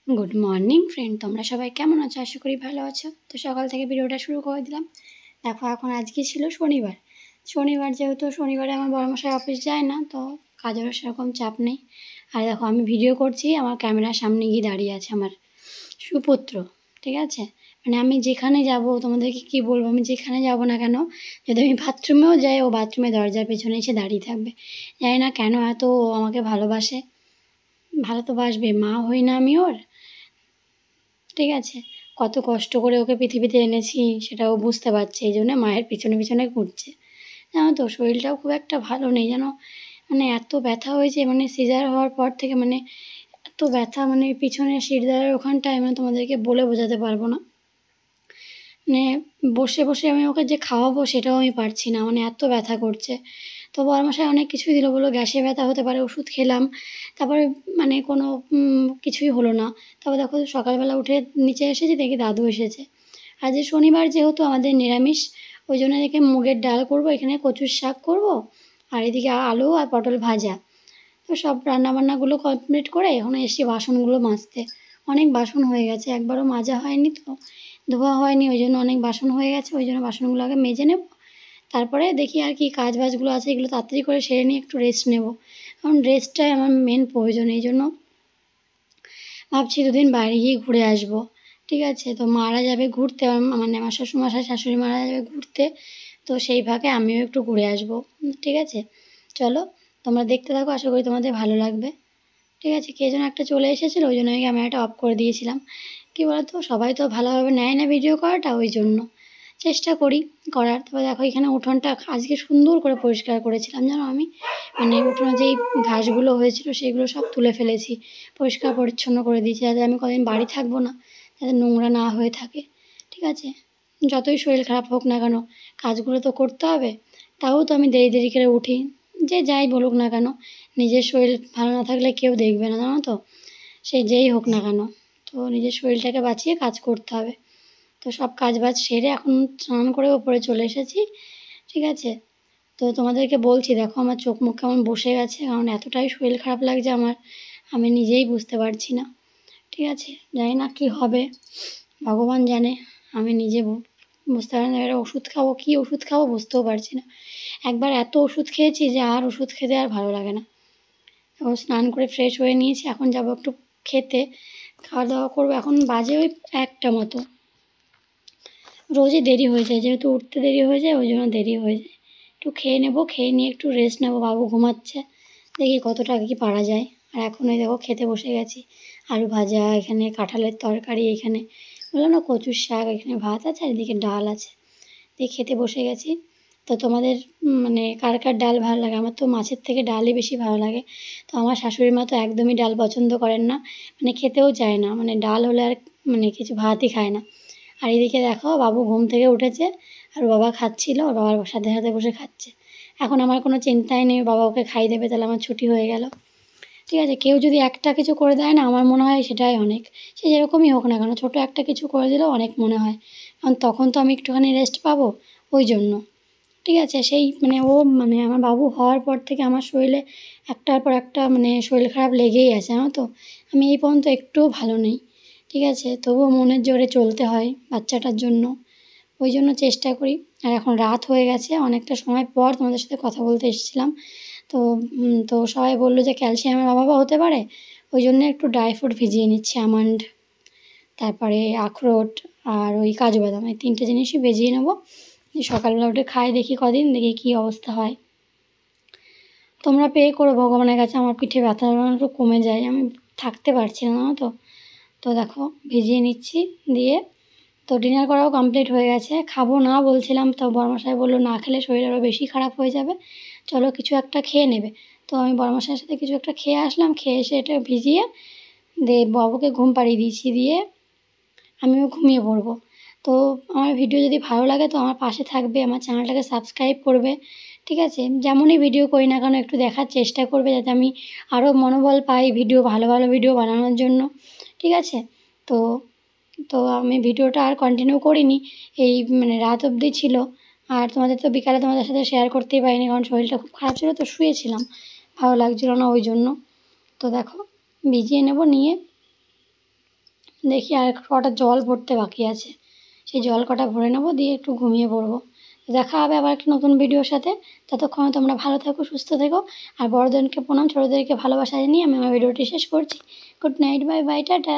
Good morning friend, তোমরা সবাই কেমন আছো? আশা করি ভালো আছো। তো সকাল থেকে ভিডিওটা শুরু করে দিলাম। দেখো, এখন আজকে ছিল শনিবার। যেহেতু শনিবারে আমার বড়মশাই অফিস যায় না, তো কাজেরও সেরকম চাপ নেই। আর দেখো, আমি ভিডিও করছি, আমার ক্যামেরার সামনে গিয়ে দাঁড়িয়ে আছে আমার সুপুত্র। ঠিক আছে, মানে আমি যেখানে যাব, তোমাদেরকে কি বলবো, আমি যেখানে যাব না কেন, যদি আমি বাথরুমেও যাই, ও বাথরুমে দরজার পেছনে এসে দাঁড়িয়ে থাকবে। জানি না কেন এত ও আমাকে ভালোবাসে। ভালো তো বাসবে, মা হই না আমি ওর। ঠিক আছে, কত কষ্ট করে ওকে পৃথিবীতে এনেছি সেটাও বুঝতে পারছে, এই জন্য মায়ের পিছনে পিছনে ঘুরছে। জানো তো, শরীরটাও খুব একটা ভালো নেই, যেন মানে এত ব্যথা হয়েছে, মানে সিজার হওয়ার পর থেকে, মানে এত ব্যথা, মানে পিছনে শিরদাঁড়ার ওখানটায়, মানে তোমাদেরকে বলে বোঝাতে পারবো না। মানে বসে বসে আমি ওকে যে খাওয়াবো সেটাও আমি পারছি না, মানে এত ব্যথা করছে। তো বড়মশাই অনেক কিছুই দিল, বললো গ্যাসের ব্যথা হতে পারে, ওষুধ খেলাম। তারপরে মানে কোনো কিছুই হলো না। তারপর দেখো, সকালবেলা উঠে নিচে এসেছি, দেখি দাদু এসেছে। আজ শনিবার যেহেতু আমাদের নিরামিষ, ওই জন্য দেখে মুগের ডাল করব, এখানে কচুর শাক করব, আর এদিকে আলু আর পটল ভাজা। তো সব রান্নাবান্নাগুলো কমপ্লিট করে এখন এসেছি বাসনগুলো মাজতে। অনেক বাসন হয়ে গেছে, একবারও মাজা হয়নি, তো ধোয়া হয়নি, ওই জন্য অনেক বাসন হয়ে গেছে। ওই জন্য বাসনগুলো আগে মেজে নেব, তারপরে দেখি আর কি কাজ বাজগুলো আছে, এগুলো তাড়াতাড়ি করে সেরে নিয়ে একটু রেস্ট নেব। কারণ রেস্টটাই আমার মেন প্রয়োজন। এই জন্য ভাবছি দুদিন বাইরে গিয়ে ঘুরে আসবো। ঠিক আছে, তো মারা যাবে ঘুরতে, মানে আমার শ্বশুরমশাই শাশুড়ি মারা যাবে ঘুরতে, তো সেই ফাঁকে আমিও একটু ঘুরে আসবো। ঠিক আছে, চলো তোমরা দেখতে থাকো, আশা করি তোমাদের ভালো লাগবে। ঠিক আছে, কে যেন একটা চলে এসেছিলো, ওই জন্য আমি ক্যামেরাটা অফ করে দিয়েছিলাম। কী বলতো, সবাই তো ভালোভাবে নেয় না ভিডিও করাটা, ওই জন্য চেষ্টা করি করার। তারপর দেখো, এখানে উঠোনটা আজকে সুন্দর করে পরিষ্কার করেছিলাম, জানো আমি, মানে উঠোনে যেই ঘাসগুলো হয়েছিল সেগুলো সব তুলে ফেলেছি, পরিষ্কার পরিচ্ছন্ন করে দিয়েছি, যাতে আমি কদিন বাড়ি থাকবো না, যাতে নোংরা না হয়ে থাকে। ঠিক আছে, যতই শরীর খারাপ হোক না কেন, কাজগুলো তো করতে হবে। তাও তো আমি দেরি দেরি করে উঠি, যে যাই বলুক না কেন, নিজের শরীর ভালো না থাকলে কেউ দেখবে না, জানো তো, সে যেই হোক না কেন। তো নিজের শরীরটাকে বাঁচিয়ে কাজ করতে হবে। তো সব কাজ বাজ সেরে এখন স্নান করে ওপরে চলে এসেছি। ঠিক আছে, তো তোমাদেরকে বলছি, দেখো আমার চোখ মুখ কেমন বসে গেছে, কারণ এতটাই শরীর খারাপ লাগছে আমার, আমি নিজেই বুঝতে পারছি না। ঠিক আছে, জানি না কী হবে, ভগবান জানে। আমি নিজে বুঝতে পারি না, এবার ওষুধ খাবো, কী ওষুধ খাবো বুঝতেও পারছি না। একবার এত ওষুধ খেয়েছি যে আর ওষুধ খেতে আর ভালো লাগে না। এখন স্নান করে ফ্রেশ হয়ে নিয়েছি, এখন যাবো একটু খেতে, খাওয়া দাওয়া করবো। এখন বাজে ওই 1টা মতো। রোজই দেরি হয়ে যায়, যেহেতু উঠতে দেরি হয়ে যায়, ওই জন্য দেরি হয়ে যায়। একটু খেয়ে নেবো, খেয়ে নিয়ে একটু রেস্ট নেবো, বাবু ঘুমাচ্ছে, দেখি কতটা কী পারা যায়। আর এখন ওই দেখো খেতে বসে গেছি, আলু ভাজা, এখানে কাঁঠালের তরকারি, এখানে বললাম না কচুর শাক, এখানে ভাত আছে, আর এদিকে ডাল আছে, দিয়ে খেতে বসে গেছি। তো তোমাদের মানে কার কার ডাল ভালো লাগে? আমার তো মাছের থেকে ডালই বেশি ভালো লাগে। তো আমার শাশুড়ি মা তো একদমই ডাল পছন্দ করেন না, মানে খেতেও চায় না, মানে ডাল হলে আর মানে কিছু ভাতই খায় না। আর এদিকে দেখো, বাবু ঘুম থেকে উঠেছে, আর বাবা খাচ্ছিল, ওর বাবার সাথে সাথে বসে খাচ্ছে। এখন আমার কোনো চিন্তাই নেই, বাবা ওকে খাইয়ে দেবে, তাহলে আমার ছুটি হয়ে গেল। ঠিক আছে, কেউ যদি একটা কিছু করে দেয় না, আমার মনে হয় সেটাই অনেক। সে যেরকমই হোক না কেন, ছোটো একটা কিছু করে দিলেও অনেক মনে হয়, কারণ তখন তো আমি একটুখানি রেস্ট পাবো, ওই জন্য। ঠিক আছে, সেই মানে মানে আমার বাবু হওয়ার পর থেকে আমার শরীরে একটার পর একটা মানে শরীর খারাপ লেগেই আছে, জানো তো। আমি এই পর্যন্ত একটুও ভালো নেই। ঠিক আছে, তবুও মনের জোরে চলতে হয় বাচ্চাটার জন্য, ওই জন্য চেষ্টা করি। আর এখন রাত হয়ে গেছে, অনেকটা সময় পর তোমাদের সাথে কথা বলতে এসেছিলাম। তো তো সবাই বললো যে ক্যালসিয়ামের অভাবও হতে পারে, ওই জন্য একটু ড্রাই ফ্রুট ভিজিয়ে নিচ্ছি, আমন্ড, তারপরে আখরোট, আর ওই কাজু বাদাম, এই 3টে জিনিসই ভিজিয়ে নেবো। সকালবেলা উঠে খাই, দেখি কদিন, দেখি কী অবস্থা হয়। তোমরা পে করো ভগবানের কাছে, আমার পিঠে ব্যথা একটু কমে যায়, আমি থাকতে পারছি না, জানো তো। তো দেখো ভিজিয়ে নিচ্ছি, দিয়ে তো ডিনার করাও কমপ্লিট হয়ে গেছে। খাবো না বলছিলাম, তো বড়মশাই বললো না খেলে শরীর আরও বেশি খারাপ হয়ে যাবে, চলো কিছু একটা খেয়ে নেবে। তো আমি বড়মশাইয়ের সাথে কিছু একটা খেয়ে আসলাম, খেয়ে এসে এটা ভিজিয়ে দিয়ে বাবুকে ঘুম পাড়িয়ে দিয়েছি, দিয়ে আমিও ঘুমিয়ে পড়বো। তো আমার ভিডিও যদি ভালো লাগে তো আমার পাশে থাকবে, আমার চ্যানেলটাকে সাবস্ক্রাইব করবে। ঠিক আছে, যেমনই ভিডিও করি না কেন একটু দেখার চেষ্টা করবে, যাতে আমি আরও মনোবল পাই ভিডিও, ভালো ভালো ভিডিও বানানোর জন্য। ঠিক আছে, তো তো আমি ভিডিওটা আর কন্টিনিউ করিনি, এই মানে রাত অবধি ছিল। আর তোমাদের তো বিকালে তোমাদের সাথে শেয়ার করতেই পারিনি, কারণ শরীরটা খুব খারাপ ছিল, তো শুয়েছিলাম, ভালো লাগছিল না ওই জন্য। তো দেখো ভিজিয়ে নেব, নিয়ে দেখি আর কটা জল ভরতে বাকি আছে, সেই জল কটা ভরে নেবো, দিয়ে একটু ঘুমিয়ে পড়বো। দেখা হবে আবার একটা নতুন ভিডিওর সাথে। ততক্ষণে তোমরা ভালো থেকো, সুস্থ থেকো। আর বড়োদেরকে প্রণাম, ছোটোদেরকে ভালোবাসা জানিয়ে আমি আমার ভিডিওটি শেষ করছি। Good night, bye bye, tata.